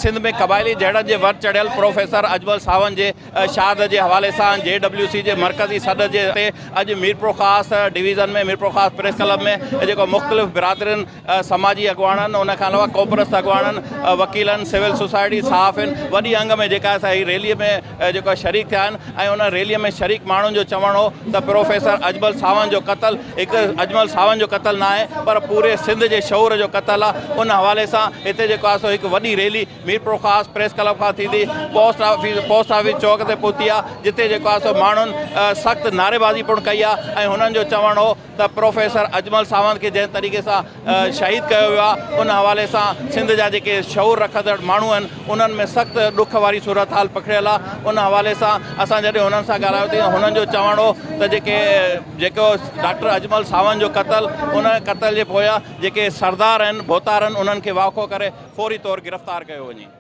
सिंध में क़बाइली जहिड़नि जे वर चढ़ियल प्रोफेसर अजमल सावंत जे शहादत जे हवाले सां JWC जे मरकज़ी सदर जे ते अॼु मीरपुर ख़ासि डिवीज़न में मीरपुर ख़ासि प्रेस क्लब में जेको मुख़्तलिफ़ बिरादरियुनि समाजी अॻुवाणनि उन खां अलावा कोपरस्त अॻुवाणनि वकीलनि सिविल सोसाइटी साफ़ आहिनि वॾी अंग में जेका असांजी रैलीअ में जेको शरीक थिया आहिनि ऐं उन रैलीअ में शरीक माण्हुनि जो चवणु हो त प्रोफेसर अजमल सावंत जो क़त्ल हिकु अजमल सावंत जो क़त्ल न आहे पर पूरे सिंध जे शऊर जो क़त्ल आहे। उन हवाले सां हिते जेको आहे सो हिकु वॾी रैली मीरपुर ख़ासि प्रेस क्लब खां थींदी पोस्ट ऑफिस चौक ते पहुती आहे जिते जेको आहे सो माण्हुनि सख़्तु नारेबाज़ी पिणु कई आहे ऐं हुननि जो चवणु हो त प्रोफेसर अजमल सावंत खे जंहिं तरीक़े सां शहीद कयो वियो आहे उन हवाले सां सिंध जा जेके शऊर रखंदड़ माण्हू आहिनि उन्हनि में सख़्तु ॾुख वारी सूरत हाल पखिड़ियल आहे। उन हवाले सां असां जॾहिं हुननि सां ॻाल्हायोसीं हुननि जो चवणु हो त जेको डॉक्टर अजमल सावंत जो क़त्ल उन क़त्ल जे पोयां जेके सरदार आहिनि भोतार आहिनि उन्हनि खे वाखो करे फौरी तौरु गिरफ़्तार कयो वञे।